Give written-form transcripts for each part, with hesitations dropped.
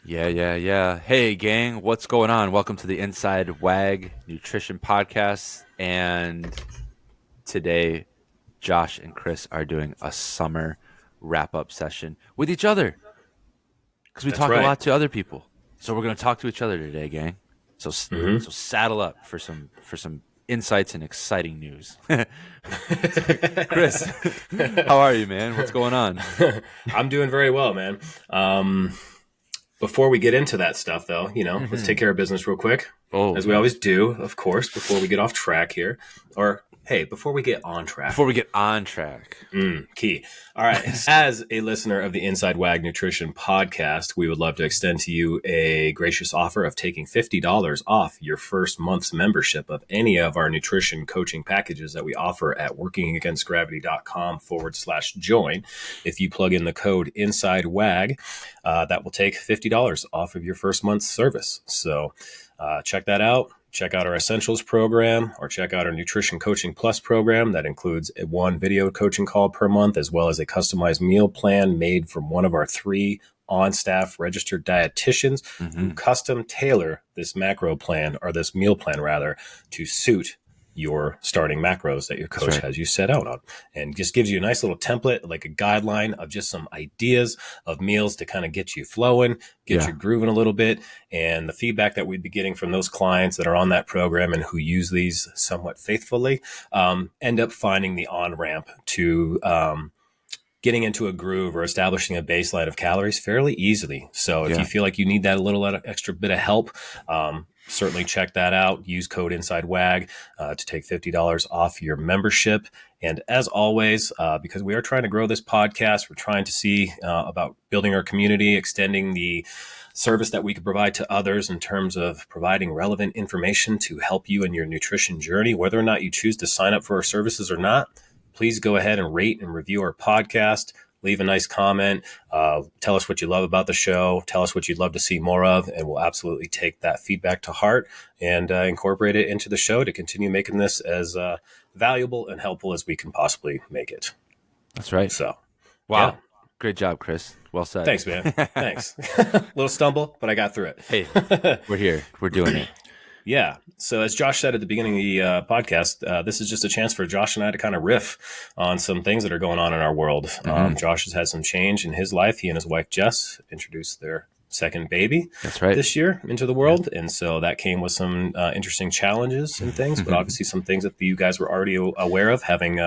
Yeah. Hey, gang, what's going on? Welcome to the Inside Wag Nutrition Podcast. And today, Josh and Chris are doing a summer wrap up session with each other because we That's talk a right. lot to other people. So we're going to talk to each other today, gang. So hmm so saddle up for some insights and exciting news. So, Chris, how are you, man? What's going on? I'm doing very well, man. Um, Before we get into that stuff, though, let's Hmm. take care of business real quick, Oh as we yeah. always do, of course, before we get off track here. Or, hey, before we get on Before track. we get on track. Key. All right. As a listener of the Inside Wag Nutrition podcast, we would love to extend to you a gracious offer of taking $50 off your first month's membership of any of our nutrition coaching packages that we offer at workingagainstgravity.com/join. If you plug in the code Inside Wag, that will take $50 off of your first month's service. So check that out. Check out our Essentials program or check out our Nutrition Coaching Plus program. That includes one video coaching call per month, as well as a customized meal plan made from one of our 3 on-staff registered dietitians who Hmm. custom tailor this macro plan, or this meal plan rather, to suit your starting macros that your That's coach right. has you set out on, and just gives you a nice little template, like a guideline of just some ideas of meals to kind of get you flowing, get Yeah. you grooving a little bit. And the feedback that we'd be getting from those clients that are on that program and who use these somewhat faithfully end up finding the on ramp to getting into a groove or establishing a baseline of calories fairly easily. So if you Yeah. feel like you need that a little extra bit of help, certainly check that out. Use code InsideWAG to take $50 off your membership. And as always, because we are trying to grow this podcast, we're trying to see about building our community, extending the service that we could provide to others in terms of providing relevant information to help you in your nutrition journey, whether or not you choose to sign up for our services or not. Please go ahead and rate and review our podcast. Leave a nice comment. Tell us what you love about the show. Tell us what you'd love to see more of, and we'll absolutely take that feedback to heart and incorporate it into the show to continue making this as valuable and helpful as we can possibly make it. That's right. So, yeah. Wow. Great job, Chris. Well said. Thanks, man. Thanks. Little stumble, but I got through Hey, it. we're here. We're doing it. Yeah. So as Josh said at the beginning of the podcast, this is just a chance for Josh and I to kind of riff on some things that are going on in our world. Hmm. Josh has had some change in his life. He and his wife, Jess, introduced their second baby That's right. this year into the Yeah. world. And so that came with some interesting challenges and things, but obviously some things that you guys were already aware of, having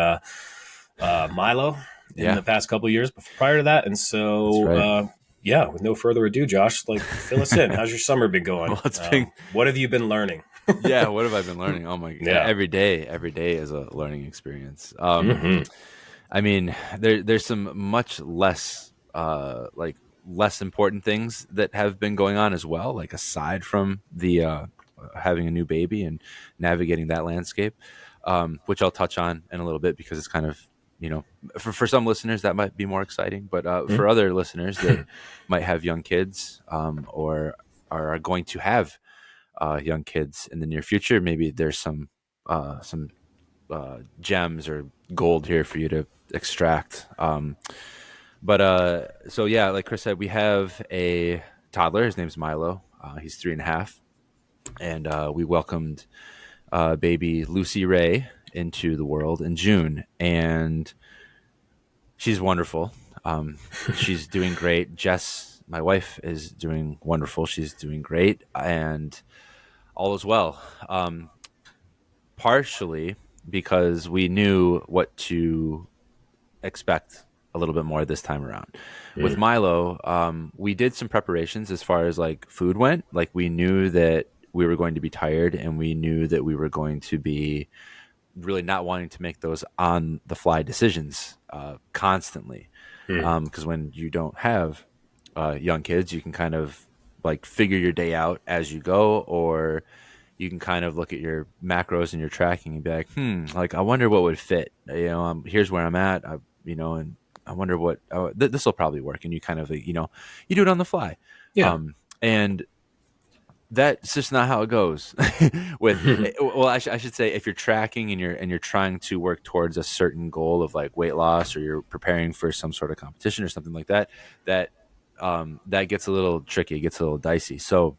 Milo in Yeah. the past couple of years prior to that. And That's so, right. yeah, with no further ado, Josh, like, fill us in. How's your summer been going? Well, it's been, What have you been learning? yeah. What have I been learning? Oh my, Yeah. every day is a learning experience. hmm I mean, there's some much less, like less important things that have been going on as well. Like aside from the, having a new baby and navigating that landscape, which I'll touch on in a little bit because it's kind of, for some listeners that might be more exciting, but for other listeners that might have young kids, or are going to have young kids in the near future, maybe there's some gems or gold here for you to extract. But so yeah, like Chris said, we have a toddler. His name's Milo. He's 3.5, and we welcomed baby Lucy Ray into the world in June, and she's wonderful. She's doing great. Jess, my wife, is doing wonderful. She's doing great, and all is well. Partially because we knew what to expect a little bit more this time around. With mm Milo, we did some preparations as far as like food went. Like we knew that we were going to be tired, and we knew that we were going to be really not wanting to make those on the fly decisions constantly. mm Because when you don't have young kids, you can kind of like figure your day out as you go, or you can kind of look at your macros and your tracking and be like, like I wonder what would fit. Here's where I'm at. And I wonder what this will probably work. And you kind of you do it on the fly, Yeah. and that's just not how it goes. Well, I should say, if you're tracking and you're trying to work towards a certain goal of like weight loss, or you're preparing for some sort of competition or something like that, that that gets a little tricky. It gets a little dicey. So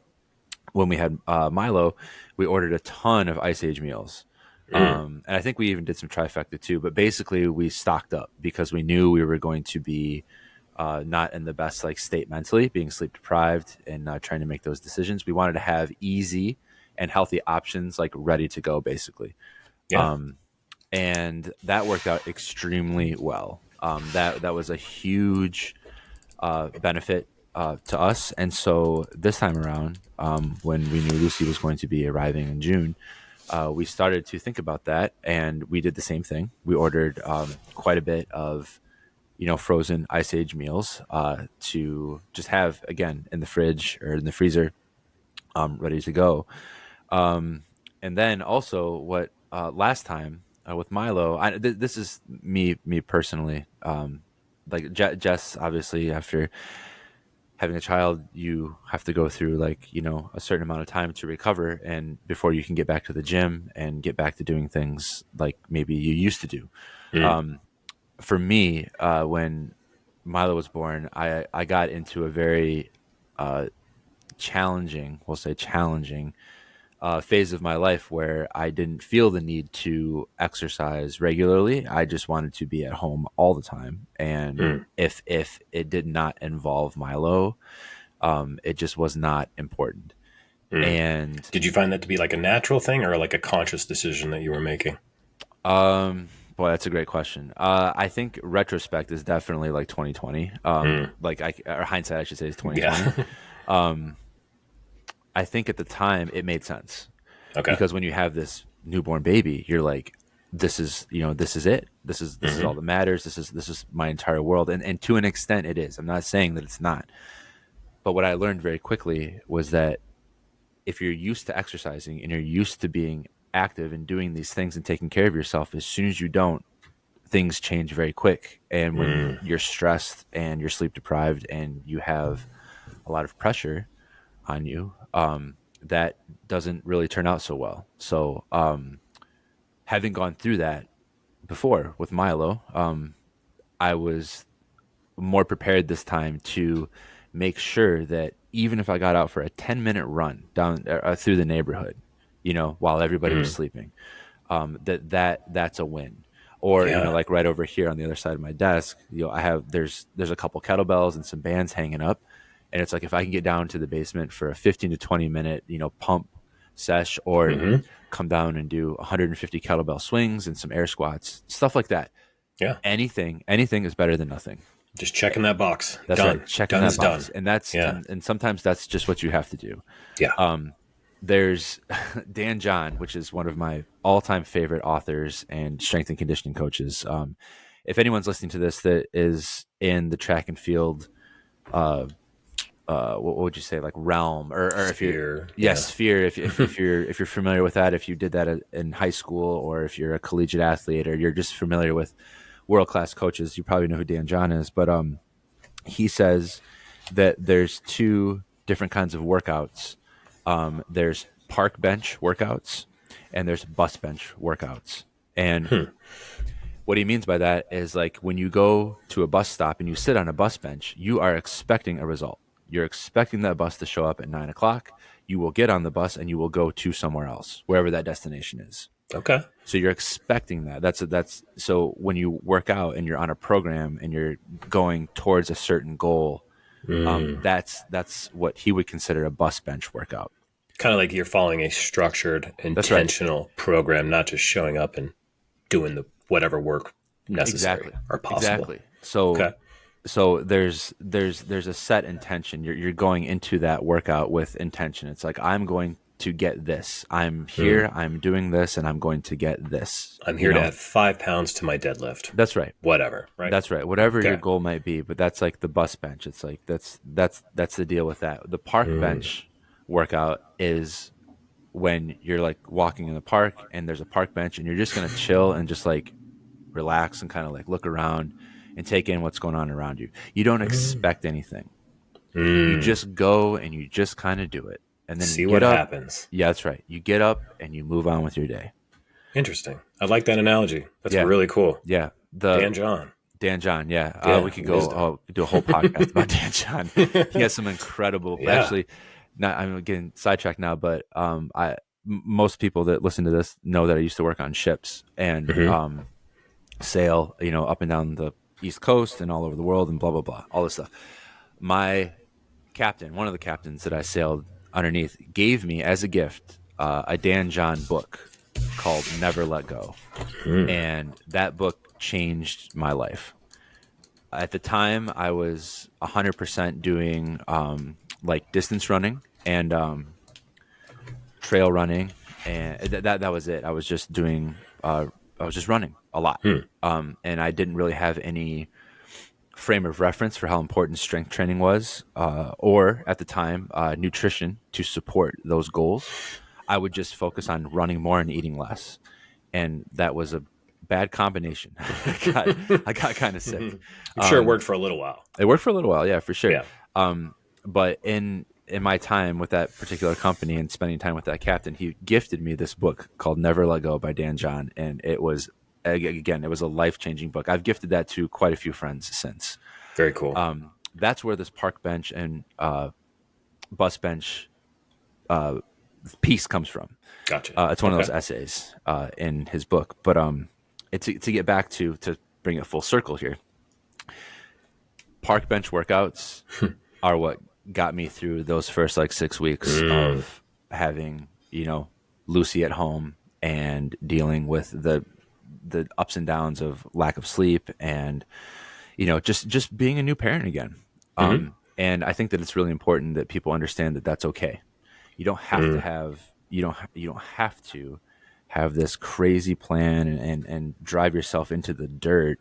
when we had Milo, we ordered a ton of Ice Age meals. Mm. And I think we even did some trifecta too. But basically, we stocked up because we knew we were going to be not in the best like state mentally, being sleep deprived and trying to make those decisions. We wanted to have easy and healthy options like ready to go, basically. Yeah. Um, and that worked out extremely well. That was a huge benefit to us. And so this time around, when we knew Lucy was going to be arriving in June, we started to think about that, and we did the same thing. We ordered quite a bit of frozen Ice Age meals to just have again in the fridge or in the freezer, ready to go. And then also, what last time with Milo, this is me personally. Like Jess, obviously, after having a child, you have to go through like a certain amount of time to recover, and before you can get back to the gym and get back to doing things like maybe you used to do. Mm. Um, for me, when Milo was born, I got into a very uh, challenging, we'll say challenging, phase of my life where I didn't feel the need to exercise regularly. I just wanted to be at home all the time, and Mm. if it did not involve Milo, it just was not important. Mm. And Did you find that to be like a natural thing or like a conscious decision that you were making? boy, that's a great question. I think retrospect is definitely like 2020. Mm. Like or hindsight, I should say, is 2020. Yeah. Um, I think at the time it made sense Okay. because when you have this newborn baby, you're like, this is it. This is all Hmm. that matters. This is my entire world. And to an extent it is. I'm not saying that it's not. But what I learned very quickly was that if you're used to exercising and you're used to being active and doing these things and taking care of yourself, as soon as you don't, things change very quick. And when Mm. you're stressed and you're sleep deprived and you have a lot of pressure on you, that doesn't really turn out so well. So, having gone through that before with Milo, I was more prepared this time to make sure that even if I got out for a 10-minute run down through the neighborhood, while everybody was Mm. sleeping, that's a win. Or Yeah. like right over here on the other side of my desk, I have there's a couple kettlebells and some bands hanging up, and it's like if I can get down to the basement for a 15 to 20 minute pump sesh, or Hmm. come down and do 150 kettlebell swings and some air squats, stuff like that. Yeah. Anything is better than nothing. Just checking that box. That's right. Done. Checking Done that is box. done. And that's Yeah. and sometimes that's just what you have to do. Yeah. Um, there's Dan John, which is one of my all-time favorite authors and strength and conditioning coaches. If anyone's listening to this that is in the track and field, uh, what would you say, like realm, or if you're, Sphere. yes, Yeah. sphere. If you're familiar with that, if you did that in high school, or if you're a collegiate athlete, or you're just familiar with world-class coaches, you probably know who Dan John is. But he says that there's two different kinds of workouts. There's park bench workouts and there's bus bench workouts. And Hmm. what he means by that is like when you go to a bus stop and you sit on a bus bench, you are expecting a result. You're expecting that bus to show up at 9 o'clock. You will get on the bus and you will go to somewhere else, wherever that destination is. Okay. So you're expecting that. That's so when you work out and you're on a program and you're going towards a certain goal, Mm. that's what he would consider a bus bench workout. Kind of like you're following a structured, That's right. intentional program, not just showing up and doing the whatever work necessary Exactly. or possible. Exactly. So Okay. there's a set intention. You're going into that workout with intention. It's like I'm going to get this. I'm Mm. here. I'm doing this, and I'm going to get this. I'm here to add 5 pounds to my deadlift. That's right. Whatever. Right. That's right. Whatever your Okay. goal might be, but that's like the bus bench. It's like that's the deal with that. The park Mm. bench workout is when you're like walking in the park and there's a park bench and you're just gonna chill and just like relax and kind of like look around and take in what's going on around you. You don't Mm. expect anything. You Mm. just go and you just kind of do it. And then you See get what up. happens. Yeah, that's right. You get up and you move on with your day. Interesting. I like that analogy. That's Yeah. really cool. Yeah. Dan John. Dan John, yeah. We Yeah, could go wisdom. do a whole podcast about Dan John. He has some incredible, Yeah. actually, not, I'm getting sidetracked now, but most people that listen to this know that I used to work on ships and Hmm. sail, up and down the East Coast and all over the world and blah, blah, blah, all this stuff. My captain, one of the captains that I sailed underneath, gave me as a gift a Dan John book called Never Let Go. And that book changed my life. At the time, I was 100% doing like distance running and trail running, and that was it. I was just doing, I was just running a lot, and I didn't really have any frame of reference for how important strength training was, or at the time, nutrition to support those goals. I would just focus on running more and eating less, and that was a bad combination. I got kind of sick. I'm sure it worked for a little while. It worked for a little while, yeah, for sure. Yeah. But in my time with that particular company and spending time with that captain, he gifted me this book called Never Let Go by Dan John, and it was, again, it was a life changing book. I've gifted that to quite a few friends since. Very cool. That's where this park bench and bus bench piece comes from. Gotcha. It's one of Okay. those essays in his book. But to get back to bring it full circle here, park bench workouts are what got me through those first like 6 weeks of having, Lucy at home and dealing with the ups and downs of lack of sleep and, just being a new parent again. Hmm. And I think that it's really important that people understand that that's okay. You don't have to have, you don't have to have this crazy plan and drive yourself into the dirt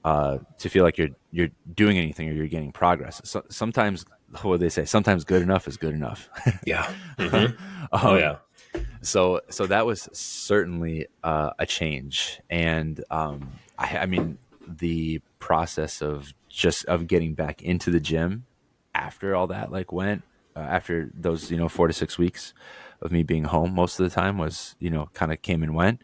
to feel like you're doing anything or you're getting progress. So sometimes, what would they say? Sometimes good enough is good enough. Yeah. Hmm. Oh yeah. So that was certainly a change, and I mean the process of getting back into the gym after all that like went after those 4 to 6 weeks of me being home most of the time was kind of came and went.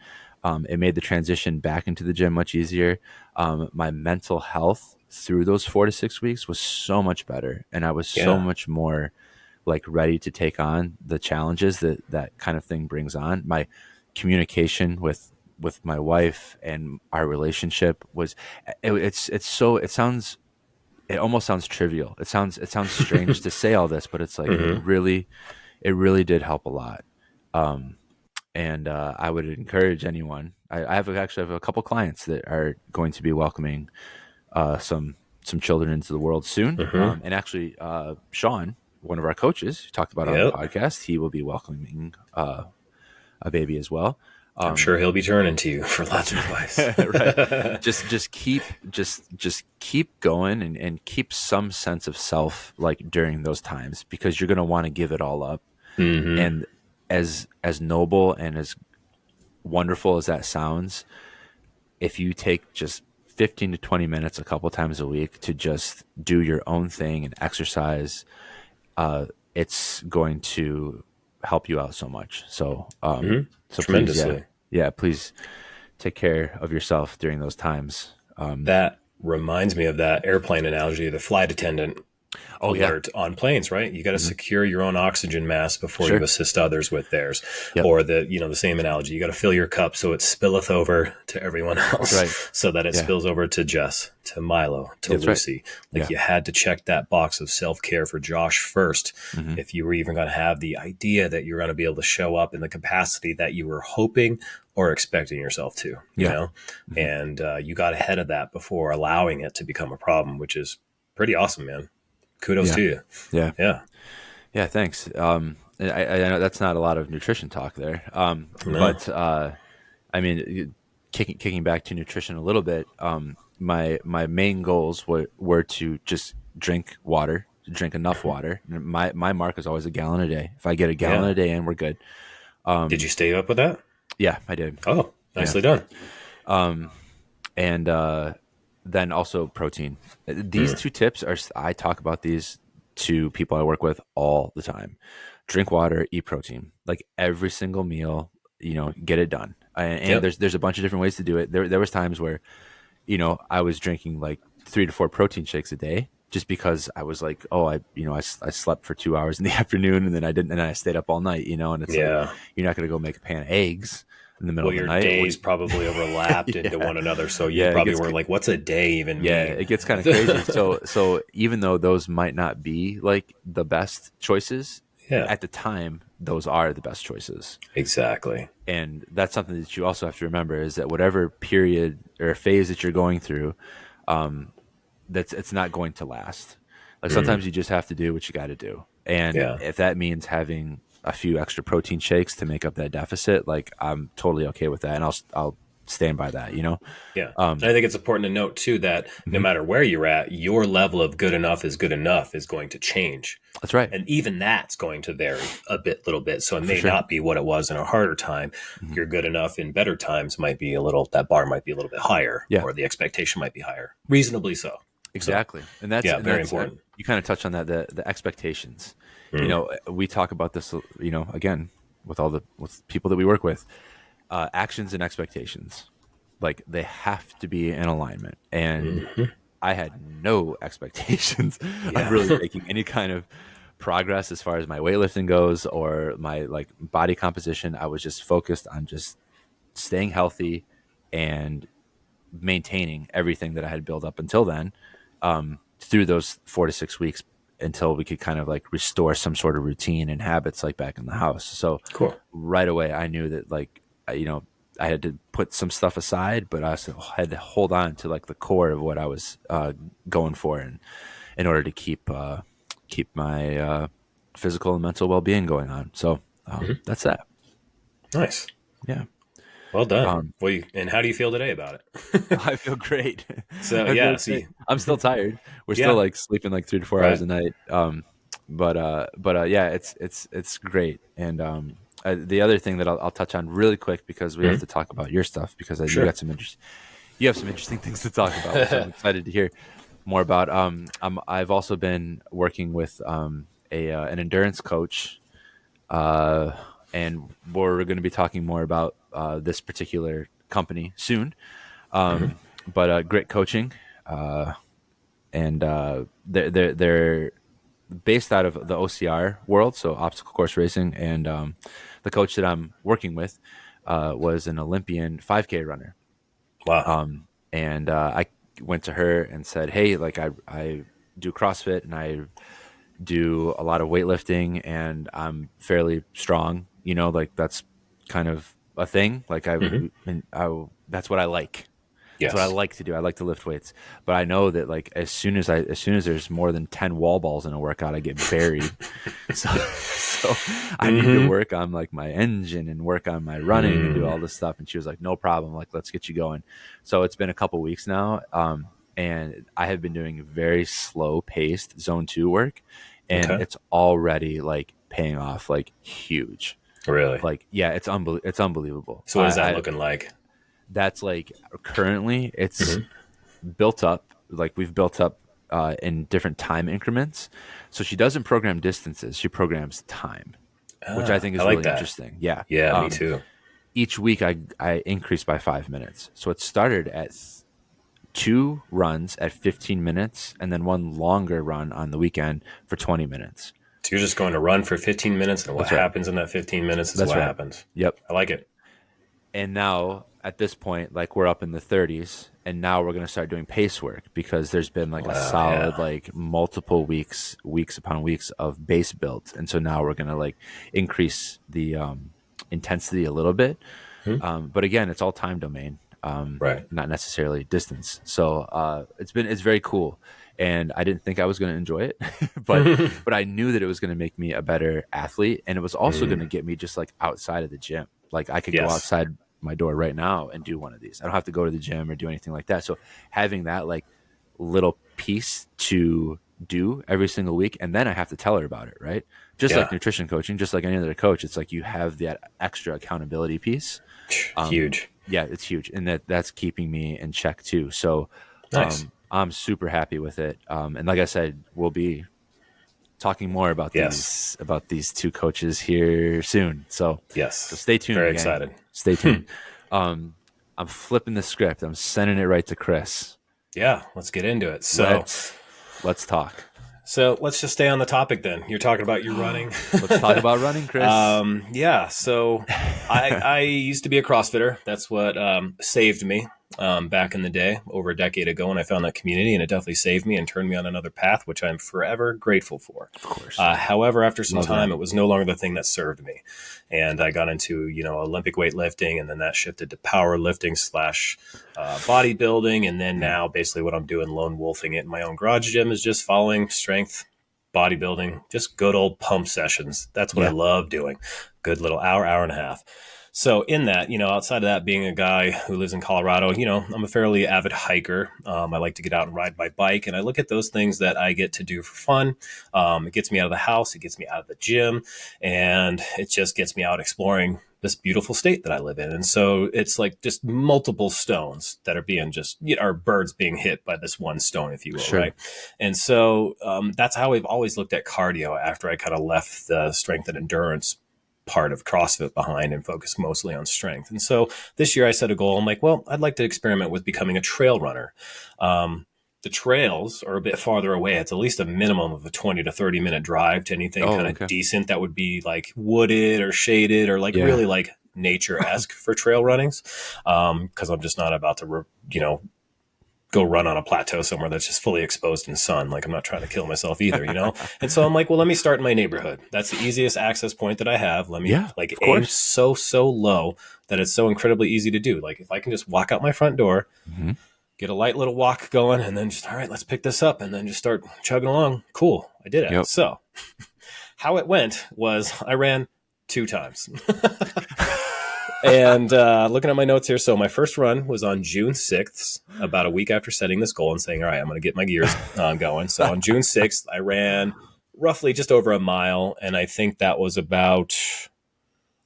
It made the transition back into the gym much easier. My mental health through those 4 to 6 weeks was so much better, and I was so Yeah. much more like ready to take on the challenges that that kind of thing brings on. My communication with my wife and our relationship was it's so it almost sounds trivial. It sounds strange to say all this, but it's like Hmm. it really did help a lot. And I would encourage anyone. I actually have a couple clients that are going to be welcoming some children into the world soon. Hmm. And actually, Sean, one of our coaches, who talked about it on the Yep. podcast, he will be welcoming a baby as well. I'm sure he'll be turning to you for lots of advice. Right. Just keep going and keep some sense of self like during those times because you're gonna want to give it all up. Hmm. And as noble and as wonderful as that sounds, if you take just 15 to 20 minutes a couple times a week to just do your own thing and exercise, it's going to help you out so much. So please, yeah, Tremendously. yeah, please take care of yourself during those times. That reminds me of that airplane analogy, the flight attendant Oh yeah. alert on planes, right? You got to Hmm. secure your own oxygen mask before you Sure. assist others with theirs. Yep. Or the same analogy, you got to fill your cup so it spilleth over to everyone That's right. else so that it Yeah. spills over to Jess, to Milo, to That's right. Lucy. Like Yeah. you had to check that box of self-care for Josh first Hmm. if you were even going to have the idea that you're going to be able to show up in the capacity that you were hoping or expecting yourself to, Yeah. Hmm. and you got ahead of that before allowing it to become a problem, which is pretty awesome, man. Kudos Yeah. to you. Yeah. Yeah. Yeah. Thanks. I know that's not a lot of nutrition talk there. No. But I mean, kicking back to nutrition a little bit, my main goals were to just drink water, to drink enough water. My mark is always a gallon a day. If I get a gallon Yeah. a day in, we're good. Did you stay up with that? Yeah, I did. Oh, Yeah. nicely done. And then also protein. These two tips are, I talk about these to people I work with all the time. Drink water, eat protein, like every single meal, get it done. And Yep. there's a bunch of different ways to do it. There was times where I was drinking like 3 to 4 protein shakes a day just because I was like, oh, I slept for 2 hours in the afternoon and then I didn't, and I stayed up all night, and it's like, Yeah. you're not going to go make a pan of eggs in the middle Well, of the your night. days probably overlapped into Yeah. one another, so you Yeah. probably were like, "What's a day even Yeah, mean?" it gets kind of crazy. So even though those might not be like the best choices, Yeah, at the time, those are the best choices. exactly. And that's something that you also have to remember is that whatever period or phase that you're going through, that's it's not going to last. Like Mm, sometimes you just have to do what you got to do. And yeah. if that means having a few extra protein shakes to make up that deficit, like I'm totally okay with that and I'll stand by that. Yeah. Um And I think it's important to note too that no mhm. matter where you're at, your level of good enough is going to change. That's right. And even that's going to vary a little bit. So it For may sure. not be what it was in a harder time. Mhm. Your good enough in better times might be that bar might be a little bit higher, Yeah. or the expectation might be higher. Reasonably so. So Exactly. And that's yeah, and very that's important. you kind of touched on that, the expectations. Mm, We talk about this, again, with people that we work with, actions and expectations. Like they have to be in alignment. And mhm. I had no expectations of Yeah. really making any kind of progress as far as my weightlifting goes or my like body composition. I was just focused on just staying healthy and maintaining everything that I had built up until then, through those 4 to 6 weeks until we could kind of like restore some sort of routine and habits like back in the house. So Cool. right away, I knew that like, I had to put some stuff aside, but I also had to hold on to like the core of what I was going for, and in order to keep my physical and mental well being going on. So Mhm. that's that. Nice. Yeah. Well done. Um, And how do you feel today about it? I feel great. So I feel yeah, great. see, I'm still tired. We're still yeah, like sleeping like 3 to 4 hours right. a night. Yeah, it's great. And the other thing that I'll touch on really quick because we have Mhm. to talk about your stuff because Sure. you have some interesting things to talk about, which I'm excited to hear more about. I've also been working with an endurance coach, uh, and we're going to be talking more about this particular company soon. Mhm. But Grit Coaching, and they're based out of the OCR world, so obstacle course racing. And the coach that I'm working with was an Olympian 5K runner. Wow. And I went to her and said, "Hey, like I do CrossFit and I do a lot of weightlifting, and I'm fairly strong. Like that's kind of a thing. Like Hmm. that's what I like." That's what I Yes. like to do. I like to lift weights, but I know that like as soon as there's more than 10 wall balls in a workout, I get buried. So, so I need to Hmm. work on like my engine and work on my running and do Mm. all this stuff. And she was like, "No problem. Like, let's get you going." So it's been a couple weeks now, and I have been doing very slow paced zone 2 work, and Okay. it's already like paying off like huge. Really. Like, yeah, it's unbelievable. So what is that looking like? That's like currently it's Hmm. built up, like we've built up in different time increments. So she doesn't program distances, she programs time, which I Ah, think I is like really that. interesting. Yeah. Yeah, me too. Each week I increase by 5 minutes. So it started at 2 runs at 15 minutes and then one longer run on the weekend for 20 minutes. So you're just going to run for 15 minutes, and what That's right. happens in that 15 minutes is That's what right. happens. Yep. I like it. And now at this point, like we're up in the 30s, and now we're going to start doing pace work because there's been like a Wow. Yeah. solid like multiple weeks upon weeks of base builds, and so now we're going to like increase the intensity a little bit. Hmm. But again, it's all time domain, Right. not necessarily distance. So it's very cool, and I didn't think I was going to enjoy it, but I knew that it was going to make me a better athlete, and it was also going Mm. to get me just like outside of the gym. Like I could go Yes. outside my door right now and do one of these. I don't have to go to the gym or do anything like that. So having that like little piece to do every single week, and then I have to tell her about it, right? Just like Yeah. nutrition coaching, just like any other coach, it's like you have that extra accountability piece. Huge. Yeah, it's huge, and that's keeping me in check too. So Nice. I'm super happy with it. And like I said, we'll be talking more Yes. about these two coaches here soon. So Yes. stay tuned, Very gang. excited. Stay tuned. Um, I'm flipping the script. I'm sending it right to Chris. Yeah, let's get into it. Let's talk. So let's just stay on the topic then. You're talking about your running. Let's talk about running, Chris. Yeah. So I used to be a CrossFitter. That's what saved me back in the day, over a decade ago, when I found that community, and it definitely saved me and turned me on another path, which I'm forever grateful for. Of course. However, after some Love time, that. it was no longer the thing that served me, and I got into Olympic weightlifting, and then that shifted to powerlifting slash bodybuilding, and then now basically what I'm doing, lone wolfing it in my own garage gym, is just following strength, bodybuilding, just good old pump sessions. That's what I love doing. Good little hour and a half. So in that, outside of that, being a guy who lives in Colorado, I'm a fairly avid hiker. I like to get out and ride my bike, and I look at those things that I get to do for fun. It gets me out of the house, it gets me out of the gym, and it just gets me out exploring this beautiful state that I live in. And so it's like just multiple stones that are being are birds being hit by this one stone, if you will. Sure. Right. And so that's how I've always looked at cardio after I kind of left the strength and endurance part of CrossFit behind and focused mostly on strength. And so this year I set a goal. I'm like, well, I'd like to experiment with becoming a trail runner. The trails are a bit farther away. It's at least a minimum of a 20 to 30 minute drive to anything decent that would be like wooded or shaded or really like nature-esque for trail runnings. Cause I'm just not about to, go run on a plateau somewhere that's just fully exposed in sun. Like, I'm not trying to kill myself either, And so I'm like, well, let me start in my neighborhood. That's the easiest access point that I have. Let me aim so low that it's so incredibly easy to do. Like, if I can just walk out my front door, get a light little walk going, and then just, all right, let's pick this up, and then just start chugging along. Cool. I did it. Yep. So how it went was I ran 2 times. And looking at my notes here, so my first run was on June 6th, about a week after setting this goal and saying, all right, I'm going to get my gears going. So on June 6th, I ran roughly just over a mile, and I think that was about,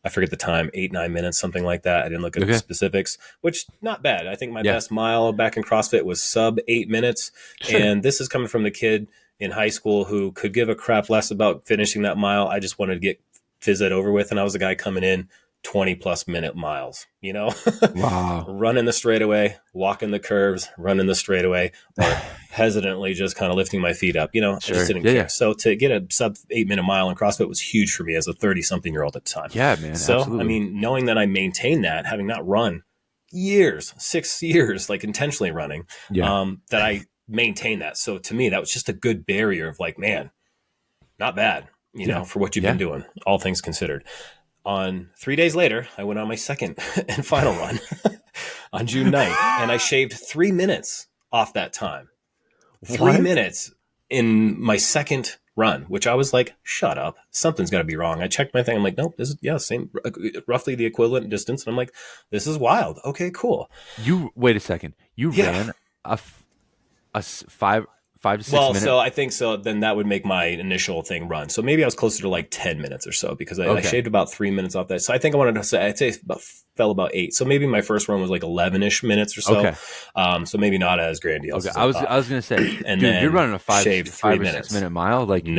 I forget the time, 8-9 minutes, something like that. I didn't look at the specifics, which not bad. I think my best mile back in CrossFit was sub 8 minutes. Sure. And this is coming from the kid in high school who could give a crap less about finishing that mile. I just wanted to get it over with. And I was the guy coming in 20 plus minute miles, Wow. Running the straightaway, walking the curves, running the straightaway, or hesitantly just kind of lifting my feet up, I just didn't care. So to get a sub 8 minute mile in CrossFit was huge for me as a 30 something year old at the time. Yeah, man. So, absolutely. I mean, knowing that I maintained that, having not run 6 years, like intentionally running, that I maintained that. So to me, that was just a good barrier of like, man, not bad, for what you've been doing, all things considered. On 3 days later, I went on my second and final run on June 9th, and I shaved 3 minutes off that time. 3 minutes in my second run, which I was like, shut up. Something's got to be wrong. I checked my thing. I'm like, nope, this is, same, roughly the equivalent distance. And I'm like, this is wild. Okay, cool. Wait a second. You ran a 5 to 6 minutes. So I think so. Then that would make my initial thing run. So maybe I was closer to like 10 minutes or so because I shaved about 3 minutes off that. So I think I wanted to say, I'd say fell about 8. So maybe my first run was like 11-ish minutes or so. Okay. So maybe not as grandiose. Okay. I was going to say, and dude, you're running a 5 or 6 minute mile. Like, you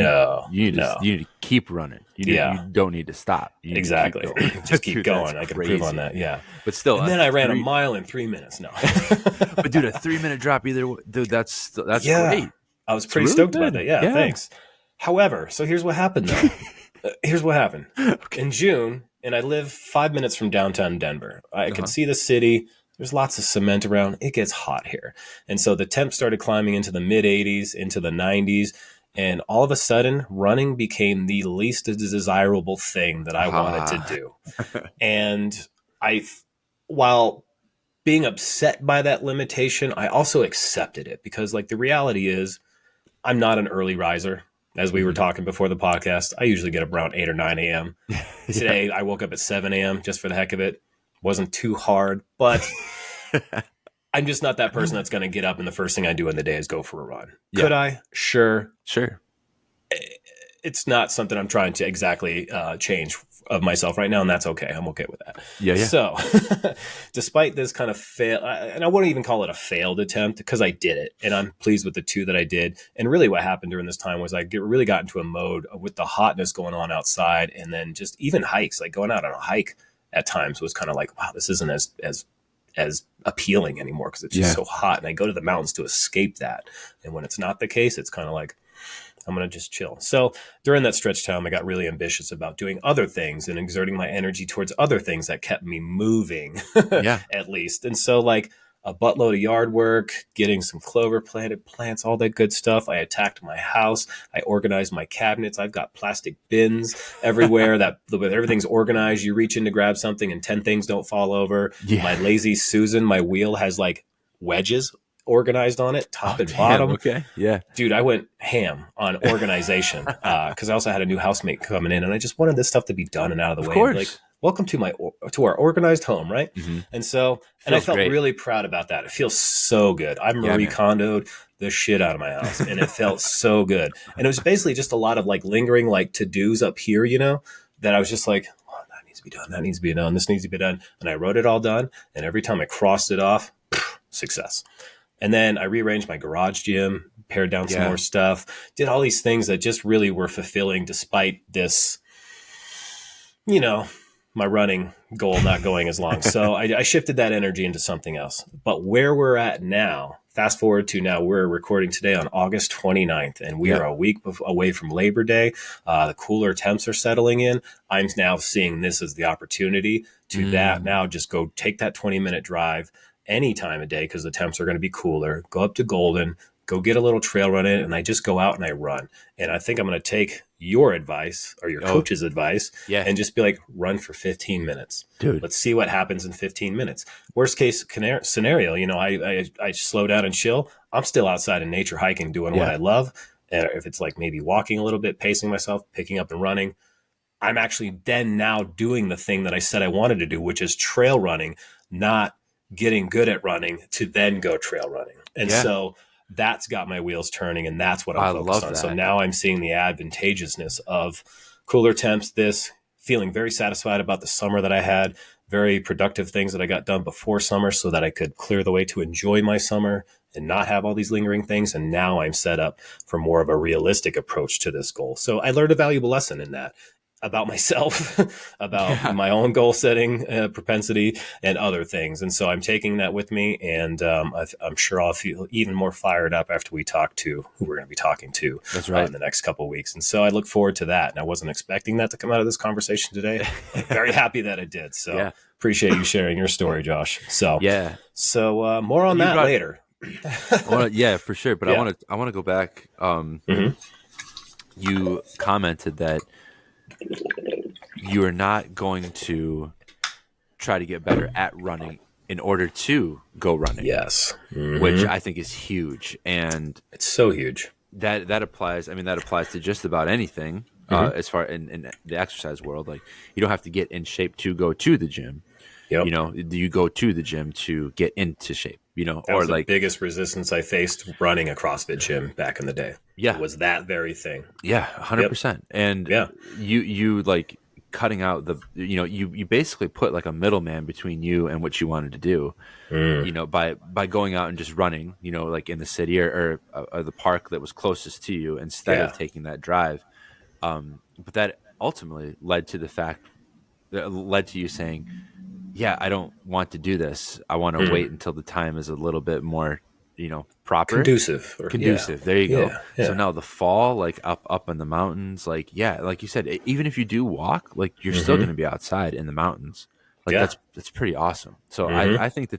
need to keep running. You don't need to stop. Exactly. Just keep going. I can prove on that. Yeah. But still. And then I ran a mile in 3 minutes. No. But dude, a 3 minute drop either. Dude, that's great. I was pretty stoked about that. Yeah, thanks. However, so here's what happened though. In June, and I live 5 minutes from downtown Denver. I can see the city. There's lots of cement around. It gets hot here. And so the temp started climbing into the mid 80s, into the 90s. And all of a sudden, running became the least desirable thing that I wanted to do. And while being upset by that limitation, I also accepted it because like the reality is I'm not an early riser. As we were talking before the podcast, I usually get up around 8 or 9 a.m. Today, I woke up at 7 a.m. just for the heck of it. Wasn't too hard, but I'm just not that person that's going to get up and the first thing I do in the day is go for a run. Yeah. Could I? Sure. It's not something I'm trying to exactly change of myself right now, and that's okay. I'm okay with that. Yeah. So, despite this kind of fail, and I wouldn't even call it a failed attempt because I did it, and I'm pleased with the 2 that I did. And really, what happened during this time was I really got into a mode with the hotness going on outside, and then just even hikes, like going out on a hike at times was kind of like, wow, this isn't as as appealing anymore because it's just Yeah. so hot. And I go to the mountains to escape that. And when it's not the case, it's kind of like, I'm going to just chill. So during that stretch time, I got really ambitious about doing other things and exerting my energy towards other things that kept me moving, Yeah. at least. And so, like, a buttload of yard work, getting some clover planted plants, all that good stuff. I attacked my house. I organized my cabinets. I've got plastic bins everywhere that everything's organized. You reach in to grab something and 10 things don't fall over. My Yeah. lazy Susan, my wheel has like wedges organized on it, top Oh, and damn. bottom. Okay. Yeah. Dude, I went ham on organization because I also had a new housemate coming in, and I just wanted this stuff to be done and out of the Of way and be like, course. "Welcome to our organized home," right? Hmm. And so, and I Feels felt great. really proud about that. It feels so good. I Yeah, Marie man. Kondoed the shit out of my house, and it felt so good. And it was basically just a lot of like lingering like to dos up here, that I was just like, oh, that needs to be done. That needs to be done. This needs to be done. And I wrote it all done. And every time I crossed it off, success. And then I rearranged my garage gym, pared down some Yeah. more stuff, did all these things that just really were fulfilling despite this, you know, my running goal not going as long. So I shifted that energy into something else. But where we're at now, fast forward to now, we're recording today on August 29th, and we Yeah. are a week away from Labor Day. The cooler temps are settling in. I'm now seeing this as the opportunity to that Mm. now just go take that 20-minute drive any time of day because the temps are going to be cooler. Go up to Golden, go get a little trail run in, and I just go out and I run. And I think I'm going to take your advice or your Oh, coach's advice yeah. and just be like, run for 15 minutes. Dude. Let's see what happens in 15 minutes. Worst case scenario, I slow down and chill. I'm still outside in nature hiking, doing what Yeah. I love. And if it's like maybe walking a little bit, pacing myself, picking up and running, I'm actually then now doing the thing that I said I wanted to do, which is trail running, not getting good at running to then go trail running. And Yeah. so that's got my wheels turning, and that's what I'm I focused love on. So that. now I'm seeing the advantageousness of cooler temps, feeling very satisfied about the summer that I had, very productive things that I got done before summer so that I could clear the way to enjoy my summer and not have all these lingering things. And now I'm set up for more of a realistic approach to this goal. So I learned a valuable lesson in that about myself, about Yeah. my own goal setting propensity and other things. And so I'm taking that with me, and I'm sure I'll feel even more fired up after we talk to who we're going to be talking to That's right. in the next couple of weeks. And so I look forward to that. And I wasn't expecting that to come out of this conversation today, but very happy that it did. So Yeah. appreciate you sharing your story, Josh. So, Yeah. more on You that brought later. yeah, for sure. But Yeah. I want to go back. Hmm. You commented that you are not going to try to get better at running in order to go running, Yes. which Hmm. I think is huge. And It's so huge. that applies. I mean, that applies to just about anything. Hmm. As far in the exercise world, like you don't have to get in shape to go to the gym. Yep. You go to the gym to get into shape. That Or was the like biggest resistance I faced running a CrossFit gym back in the day. yeah, Was that very thing. yeah, Yep. 100%. And Yeah. you like cutting out you basically put like a middleman between you and what you wanted to do. Mm. By going out and just running, like in the city or the park that was closest to you instead of Yeah. taking that drive. But that ultimately led to the fact that led to you saying, yeah, I don't want to do this. I want to Mm. wait until the time is a little bit more, proper, Conducive. Or yeah. conducive. There you go. Yeah. So Yeah. now the fall, like up in the mountains, like, yeah, like you said, even if you do walk, like you're still going Hmm. to be outside in the mountains. Like Yeah. that's pretty awesome. So Hmm. I think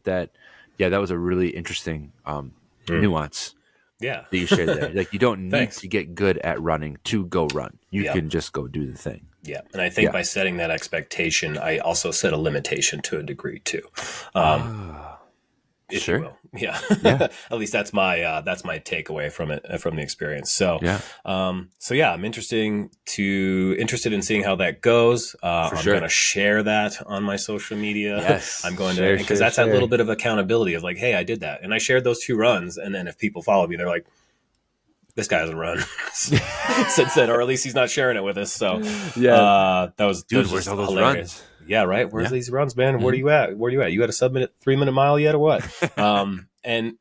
yeah, that was a really interesting Mm. nuance Yeah. that you shared there. Like you don't need Thanks. to get good at running to go run. You Yeah. can just go do the thing. Yeah. And I think Yeah. by setting that expectation, I also set a limitation to a degree too. Um, Ah, if you sure. will. Yeah. Yeah. At least that's my takeaway from it, from the experience. So, Yeah. yeah, I'm interested in seeing how that goes. For I'm sure. going to share that on my social media. Yes. I'm going to, Share, because share, that's that little share. bit of accountability of like, hey, I did that. And I shared those 2 runs. And then if people follow me, they're like, this guy hasn't run since then, or at least he's not sharing it with us. So, Yeah. that was Dude, just where's all those hilarious. runs? Yeah, right. Where's Yeah. these runs, man? Where are Mhm. you at? Where are you at? You had a 3-minute mile yet, or what? And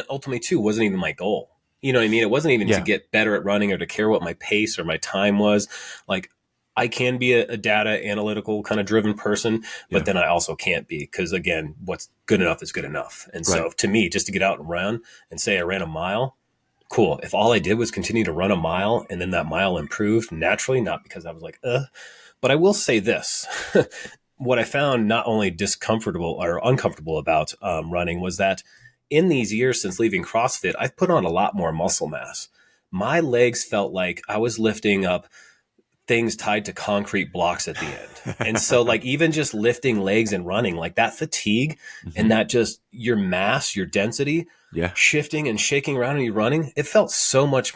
ultimately too wasn't even my goal. You know what I mean? It wasn't even to Yeah. get better at running or to care what my pace or my time was. Like, I can be a data analytical kind of driven person, but Yeah. then I also can't be because again, what's good enough is good enough. And Right. so to me, just to get out and run and say I ran a mile, cool. If all I did was continue to run a mile and then that mile improved naturally, not because I was like, but I will say this. What I found not only discomfortable or uncomfortable about running was that in these years since leaving CrossFit, I've put on a lot more muscle mass. My legs felt like I was lifting up things tied to concrete blocks at the end. And so like even just lifting legs and running, like that fatigue Hmm. and that just your mass, your density Yeah. shifting and shaking around and you running, it felt so much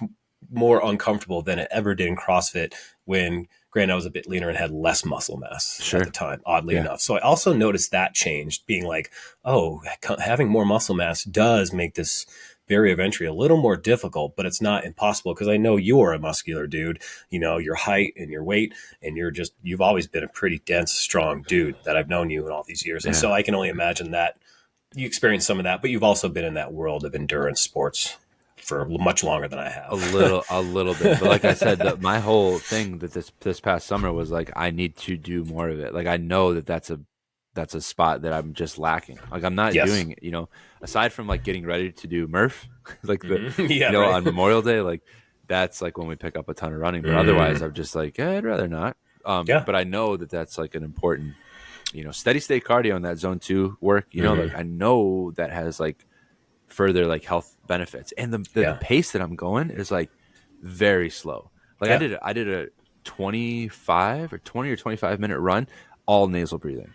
more uncomfortable than it ever did in CrossFit when granted I was a bit leaner and had less muscle mass at the Sure. time, oddly Yeah. enough. So I also noticed that changed being like, oh, having more muscle mass does make this barrier of entry a little more difficult, but it's not impossible because I know you're a muscular dude, you know, your height and your weight, and you've always been a pretty dense, strong dude that I've known you in all these years. And Yeah. so I can only imagine that you experienced some of that, but you've also been in that world of endurance sports for much longer than I have. A little bit. But like I said, my whole thing that this past summer was like, I need to do more of it. Like I know that that's a spot that I'm just lacking. Like I'm not Yes. doing, aside from like getting ready to do Murph, like Yeah, right. on Memorial Day, like that's like when we pick up a ton of running. But otherwise, Mm. I'm just like, I'd rather not. Yeah. But I know that that's like an important, steady state cardio in that zone two work. Like Mm. I know that has like further like health benefits, and the Yeah. pace that I'm going is like very slow. Like Yeah. I did a 25 or 20 or 25-minute run, all nasal breathing.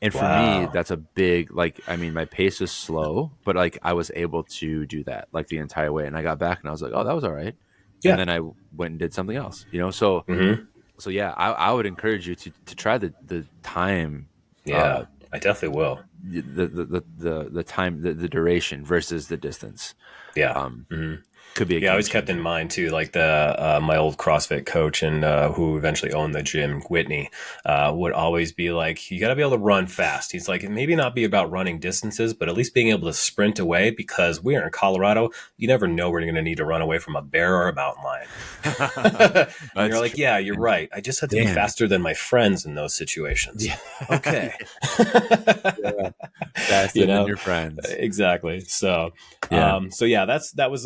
And for me, Wow. that's a big, like, I mean, my pace is slow, but like I was able to do that like the entire way. And I got back and I was like, oh, that was all right. And Yeah. then I went and did something else. Hmm. So yeah, I would encourage you to try the time, Yeah. uh, I definitely will. the time, the duration versus the distance. Yeah. Um, Hmm. could be a Yeah, I game always kept in changer. mind too, like the my old CrossFit coach and who eventually owned the gym, Whitney, would always be like, "You got to be able to run fast." He's like, "Maybe not be about running distances, but at least being able to sprint away because we are in Colorado. You never know when you're going to need to run away from a bear or a mountain lion." And you're That's like, true. "Yeah, you're right. I just have to be Damn. faster than my friends in those situations." Yeah. Okay. Yeah. Faster You than know, your friends. exactly. So Yeah. so yeah, that was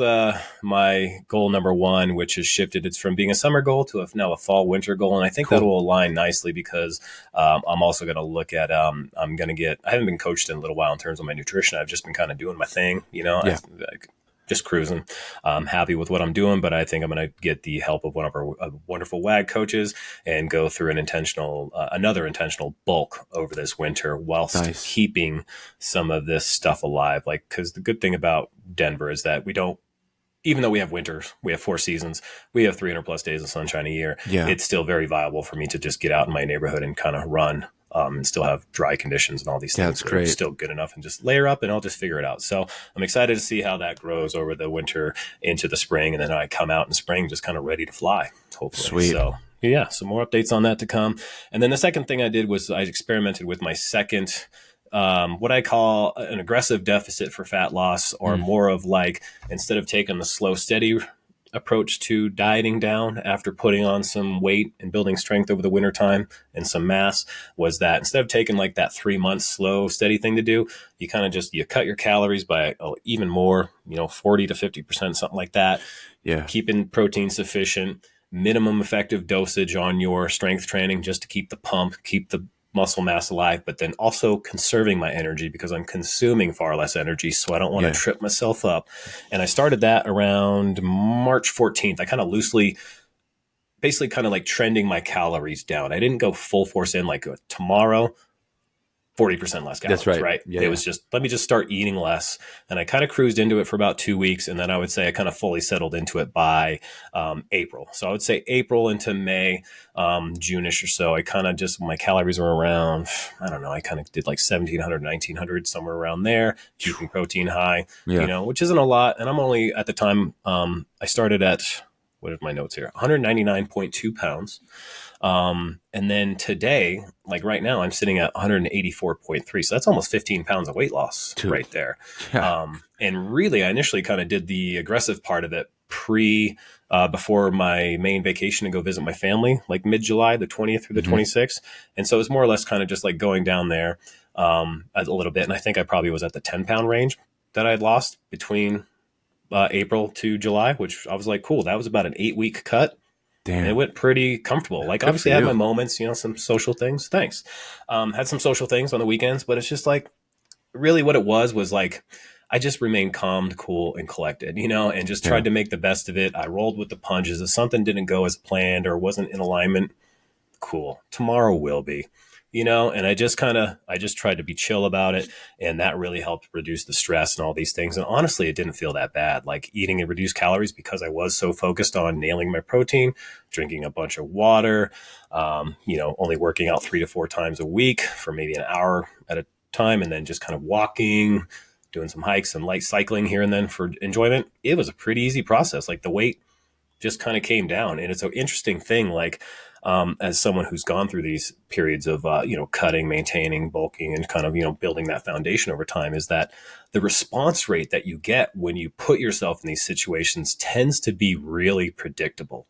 my goal number one, which has shifted. It's from being a summer goal to now a fall winter goal, and I think that Cool. will align nicely because I'm also going to look at I'm going to get. I haven't been coached in a little while in terms of my nutrition. I've just been kind of doing my thing, Yeah. just cruising. I'm happy with what I'm doing, but I think I'm going to get the help of one of our wonderful WAG coaches and go through another intentional bulk over this winter whilst Nice. keeping some of this stuff alive. Like, because the good thing about Denver is that we don't, even though we have winters, we have 4 seasons, we have 300 plus days of sunshine a year. Yeah. It's still very viable for me to just get out in my neighborhood and kind of run. And still have dry conditions and all these Yeah, things that's that are great. still good enough and just layer up and I'll just figure it out. So I'm excited to see how that grows over the winter into the spring. And then I come out in spring just kind of ready to fly, hopefully. Sweet. So yeah, some more updates on that to come. And then the second thing I did was I experimented with my second what I call an aggressive deficit for fat loss, or Mm. more of like instead of taking the slow, steady approach to dieting down after putting on some weight and building strength over the wintertime and some mass, was that instead of taking like that 3 months slow, steady thing to do, you kind of just you cut your calories by even more, 40 to 50%, something like that, Yeah. keeping protein sufficient, minimum effective dosage on your strength training just to keep the pump, keep the muscle mass alive, but then also conserving my energy because I'm consuming far less energy. So I don't want to Yeah. trip myself up. And I started that around March 14th. I kind of loosely, basically kind of like trending my calories down. I didn't go full force in like tomorrow 40% less That's calories, right. right? Yeah. It Yeah. was just, let me just start eating less. And I kind of cruised into it for about 2 weeks. And then I would say I kind of fully settled into it by April. So I would say April into May, June-ish or so, I kind of just, my calories were around, I don't know, I kind of did like 1,700, 1,900, somewhere around there, keeping protein high, Yeah. which isn't a lot. And I'm only at the time, I started at, what are my notes here? 199.2 pounds. And then today, like right now, I'm sitting at 184.3. So that's almost 15 pounds of weight loss Dude. right there. Yeah. And really, I initially kind of did the aggressive part of it before my main vacation to go visit my family, like mid-July, the 20th through the Hmm. 26th. And so it was more or less kind of just like going down there a little bit. And I think I probably was at the 10-pound range that I had lost between April to July, which I was like, cool. That was about an 8-week cut. And it Damn. went pretty comfortable. Like, Good for obviously, I had my you. moments, some social things. Thanks. Had some social things on the weekends, but it's just like, really what it was like, I just remained calm, cool, and collected, and just Yeah. tried to make the best of it. I rolled with the punches. If something didn't go as planned or wasn't in alignment, cool. Tomorrow will be, and I just tried to be chill about it. And that really helped reduce the stress and all these things. And honestly, it didn't feel that bad. Like eating and reduced calories because I was so focused on nailing my protein, drinking a bunch of water, only working out 3 to 4 times a week for maybe an hour at a time. And then just kind of walking, doing some hikes and light cycling here and then for enjoyment. It was a pretty easy process. Like the weight just kind of came down. And it's an interesting thing, like as someone who's gone through these periods of, cutting, maintaining, bulking, and kind of, building that foundation over time, is that the response rate that you get when you put yourself in these situations tends to be really predictable.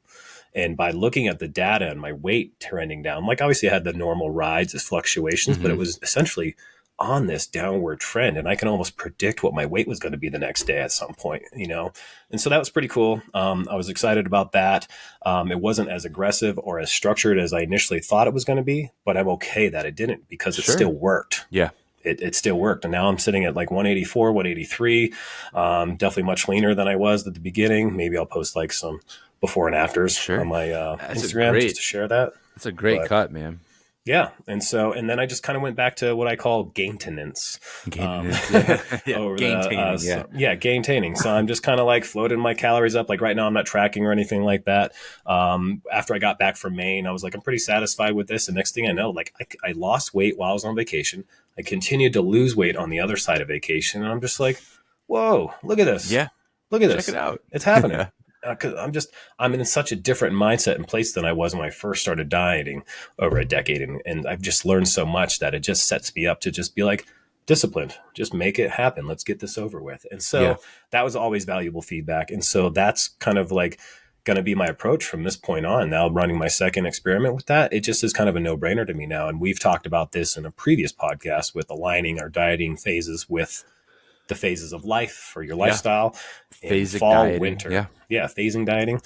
And by looking at the data and my weight trending down, like obviously I had the normal rides as fluctuations, but it Hmm. was essentially on this downward trend. And I can almost predict what my weight was going to be the next day at some point. And so that was pretty cool. I was excited about that. It wasn't as aggressive or as structured as I initially thought it was going to be, but I'm okay that it didn't because it Sure. still worked. Yeah. It still worked. And now I'm sitting at like 184, 183, definitely much leaner than I was at the beginning. Maybe I'll post like some before and afters on Sure. my That's a Instagram just great. to share that. That's a great But cut, man. yeah. And then I just kind of went back to what I call gaintenance, Gaining um, it. Yeah. Yeah. over Gaintaining. Yeah. gaintaining. So I'm just kind of like floating my calories up. Like right now I'm not tracking or anything like that. After I got back from Maine, I was like, I'm pretty satisfied with this. And next thing I know, like I lost weight while I was on vacation. I continued to lose weight on the other side of vacation. And I'm just like, whoa, look at this. Yeah. Look at Check it this. out. It's happening. Because I'm in such a different mindset and place than I was when I first started dieting over a decade. And I've just learned so much that it just sets me up to just be like disciplined, just make it happen. Let's get this over with. And Yeah. so that was always valuable feedback. And so that's kind of like going to be my approach from this point on. Now running my second experiment with that, it just is kind of a no brainer to me now. And we've talked about this in a previous podcast with aligning our dieting phases with the phases of life for your Yeah. lifestyle in Phasic fall, dieting. winter. Yeah. Yeah, phasing dieting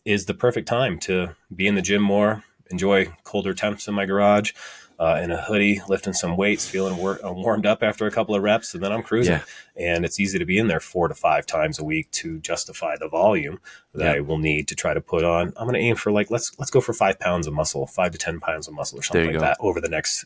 is the perfect time to be in the gym more, enjoy colder temps in my garage, in a hoodie, lifting some weights, feeling warmed up after a couple of reps, and then I'm cruising. Yeah. And it's easy to be in there 4 to 5 times a week to justify the volume that Yeah. I will need to try to put on. I'm going to aim for like let's go for 5 pounds of muscle, 5 to 10 pounds of muscle, or There something you like go. that over the next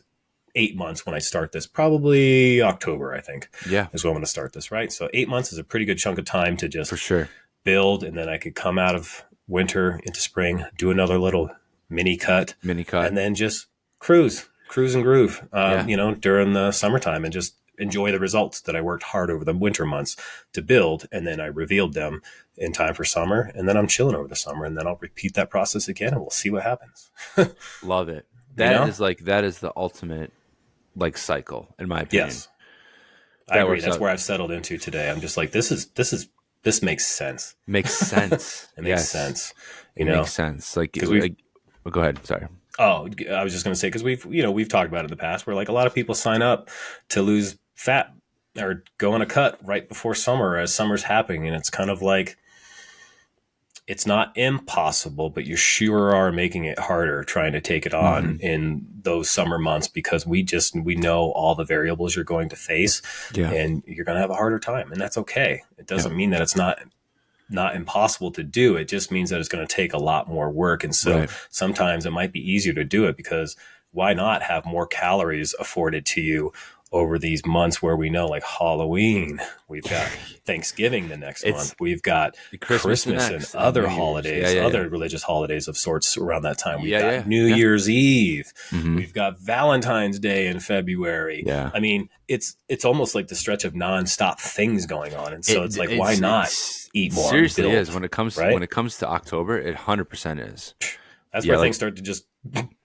8 months when I start this. Probably October, I think, Yeah. is when I'm going to start this, right? So 8 months is a pretty good chunk of time to For just sure. build, and then I could come out of winter into spring, do another little mini cut, Mini cut. and then just cruise and groove, Yeah. during the summertime and just enjoy the results that I worked hard over the winter months to build. And then I revealed them in time for summer. And then I'm chilling over the summer, and then I'll repeat that process again and we'll see what happens. Love it. You know? That is the ultimate like cycle, in my opinion. Yes, I That agree. works That's out. where I've settled into today. I'm just like, this makes sense. Makes sense. It makes Yes. sense, It makes sense. because we've, Oh, go ahead. Sorry. oh, I was just going to say, because we've talked about it in the past where like a lot of people sign up to lose fat or go on a cut right before summer as summer's happening. And it's kind of like, it's not impossible, but you sure are making it harder trying to take it on Hmm. in those summer months because we know all the variables you're going to face Yeah. and you're going to have a harder time. And that's okay. It Yeah. doesn't mean that it's not impossible to do. It just means that it's going to take a lot more work. And so Right. sometimes it might be easier to do it because why not have more calories afforded to you over these months where we know like Halloween, we've got Thanksgiving the next It's month, we've got Christmas Christmas next, and other New Year's. holidays, Yeah. other religious holidays of sorts around that time. We've Yeah. got Yeah. New Yeah. Year's Eve. Hmm. We've got Valentine's Day in February. Yeah. I mean, it's almost like the stretch of nonstop things going on. And so it's like, why not eat more? Seriously build, is when it comes right? when it comes to October, it 100% is. That's Yeah, where like- things start to just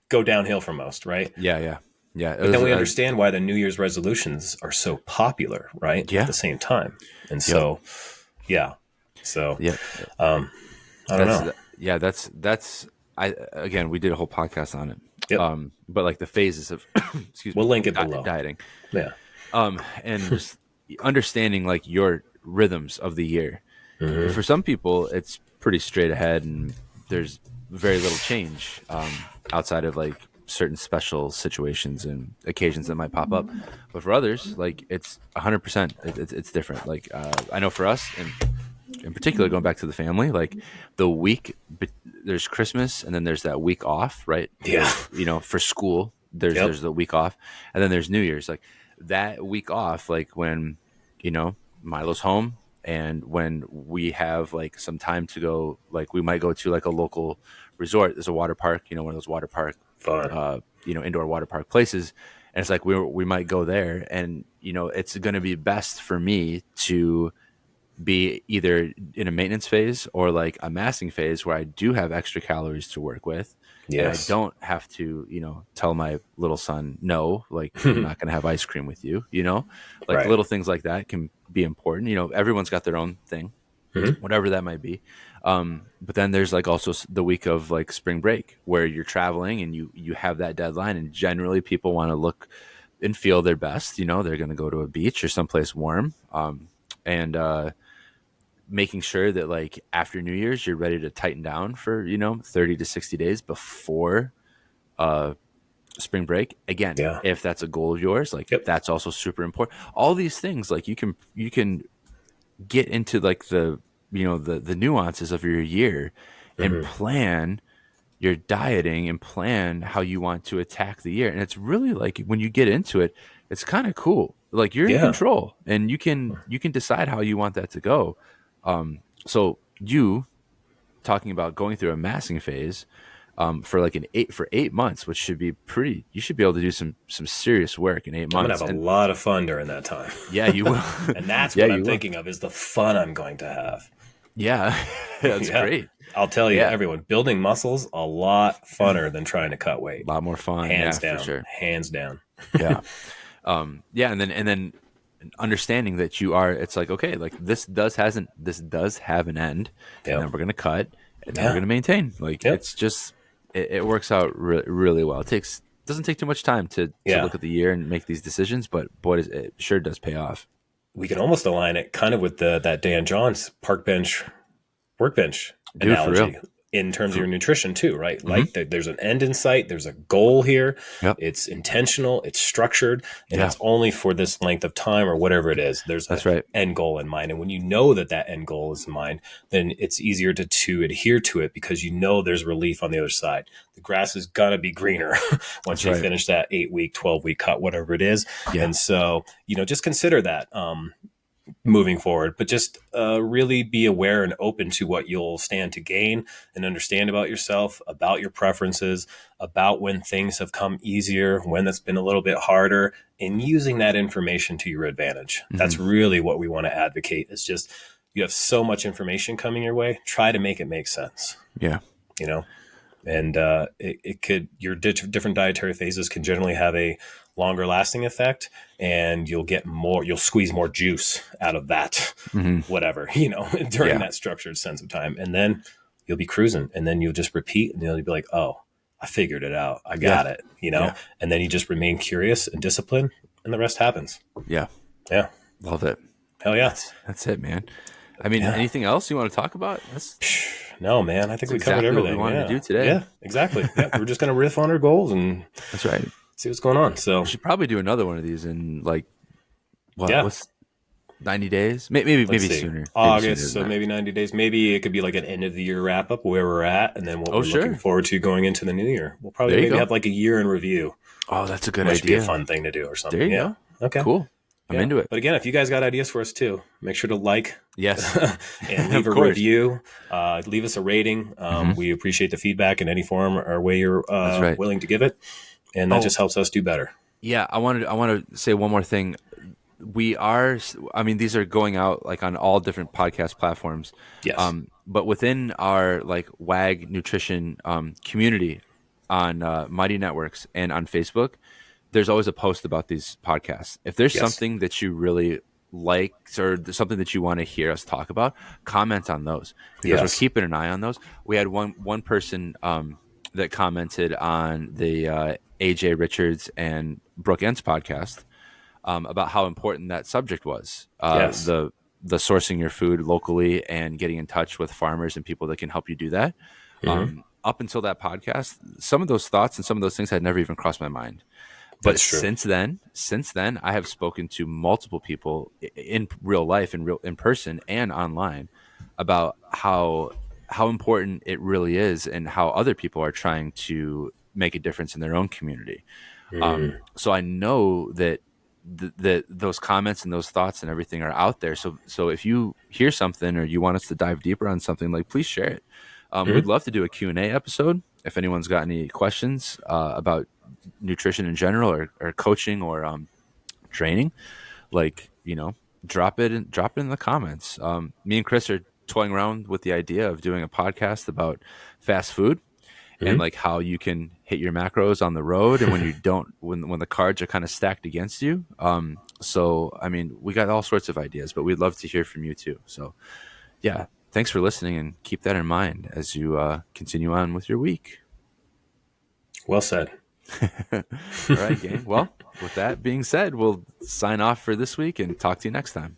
go downhill for most, right? Yeah. But then we understand why the New Year's resolutions are so popular, right? Yeah. At the same time. And so, yeah. So, Yeah. um, I don't That's know. yeah, that's I again, we did a whole podcast on it. Yep. But like the phases of excuse We'll me, link it below. dieting. Yeah. And just understanding like your rhythms of the year. Hmm. For some people, it's pretty straight ahead, and there's very little change outside of like certain special situations and occasions that might pop up. But for others, like it's 100%. It's different. Like I know for us, and in particular, going back to the family, like the week there's Christmas, and then there's that week off, right? Yeah. For school, there's Yep. there's the week off, and then there's New Year's. Like that week off, like when Milo's home, and when we have like some time to go, like we might go to like a local resort. There's a water park, one of those water park, Fun. indoor water park places, and it's like we might go there, and it's going to be best for me to be either in a maintenance phase or like a massing phase where I do have extra calories to work with, and I Yes. don't have to, tell my little son, no, like I'm not going to have ice cream with you, like Right. little things like that can be important. Everyone's got their own thing, Hmm. whatever that might be. But then there's like also the week of like spring break where you're traveling and you have that deadline, and generally people want to look and feel their best. They're going to go to a beach or someplace warm. And making sure that like after New Year's you're ready to tighten down for 30 to 60 days before uh spring break. Again, Yeah. if that's a goal of yours, like Yep. that's also super important. All these things, like you can get into like the nuances of your year and Hmm. plan your dieting and plan how you want to attack the year. And it's really like when you get into it, it's kind of cool. Like you're in Yeah. control and you can decide how you want that to go. So you talking about going through a massing phase for like 8 months, which should be pretty. You should be able to do some serious work in eight I'm gonna months. have a And lot of fun during that time. yeah, you will. And that's Yeah, what I'm you will. thinking of is the fun I'm going to have. Yeah, that's Yeah. great. I'll tell you, Yeah, everyone, building muscles a lot funner than trying to cut weight. a lot more fun. Yeah, Hands for down. sure. Hands down. Yeah. Yeah, and then understanding that it's like, okay, like this does have an end, and Yep. then we're gonna cut, and then we're Yeah. gonna maintain. Like Yep. it's just it works out really well. Doesn't take too much time to Yeah. look at the year and make these decisions, but boy, it sure does pay off. We can almost align it kind of with that Dan Johns park bench workbench Dude, for real. analogy in terms of your nutrition too, right? Hmm. Like there's an end in sight, there's a goal here. Yep. It's intentional, it's structured, and Yeah, it's only for this length of time or whatever it is. There's an that's right. end goal in mind, and when you know that end goal is in mind, then it's easier to adhere to it because you know there's relief on the other side. The grass is gonna be greener once That's you right. finish that 8 week, 12 week cut, whatever it is. Yeah. And so just consider that. Moving forward, but just really be aware and open to what you'll stand to gain and understand about yourself, about your preferences, about when things have come easier, when that's been a little bit harder, and using that information to your advantage. Hmm. That's really what we want to advocate. It's just you have so much information coming your way. Try to make it make sense, Yeah. you know? And it could your different dietary phases can generally have a longer lasting effect, and you'll squeeze more juice out of that Hmm. whatever during Yeah. that structured sense of time, and then you'll be cruising, and then you'll just repeat, and you'll be like, oh, I figured it out, I Yeah. got it, Yeah. and then you just remain curious and disciplined, and the rest happens. Yeah. Yeah. Love it. Hell yeah. That's it, man. I mean, Yeah. anything else you want to talk about? No, man, I think That's we covered exactly what we everything. wanted to Yeah. do today. Yeah, exactly. Yeah, we're just gonna riff on our goals and That's right. see what's going on. So We should probably do another one of these in like yeah. what's 90 days? Maybe Let's maybe see. sooner. Maybe sooner August, than so that. maybe 90 days. Maybe it could be like an end of the year wrap up where we're at and then what Oh, we're looking sure. forward to going into the new year. We'll probably There you maybe go. have like a year in review, Oh, that's a good which would be a idea. fun thing to do or something. There you Yeah. go. Okay. Cool. I'm Yeah. into it. But again, if you guys got ideas for us too, make sure to like Yes. and Of leave a course. review. Leave us a rating. We appreciate the feedback in any form or way you're That's right. willing to give it. And that Oh, just helps us do better. yeah, I want to say one more thing. I mean, these are going out like on all different podcast platforms. Yes. But within our like WAG nutrition community on Mighty Networks and on Facebook, there's always a post about these podcasts. If there's Yes. something that you really likes or something that you want to hear us talk about, comment on those because we're Yes. keeping an eye on those. We had one person that commented on the AJ Richards and Brooke Ent's podcast about how important that subject was. Yes. The sourcing your food locally and getting in touch with farmers and people that can help you do that. Hmm. Up until that podcast, some of those thoughts and some of those things had never even crossed my mind. But That's true. since then, I have spoken to multiple people in real life, in person, and online about how important it really is, and how other people are trying to make a difference in their own community. Mm. So I know that that those comments and those thoughts and everything are out there. So if you hear something or you want us to dive deeper on something, like please share it. We'd Hmm. love to do a Q&A episode if anyone's got any questions about nutrition in general or coaching or training. Like, drop it in the comments. Me and Chris are toying around with the idea of doing a podcast about fast food and Hmm. like how you can hit your macros on the road and when you don't, when the cards are kind of stacked against you. So I mean, we got all sorts of ideas, but we'd love to hear from you too. So yeah, thanks for listening and keep that in mind as you continue on with your week. Well said. All right, gang. Well, with that being said, we'll sign off for this week and talk to you next time.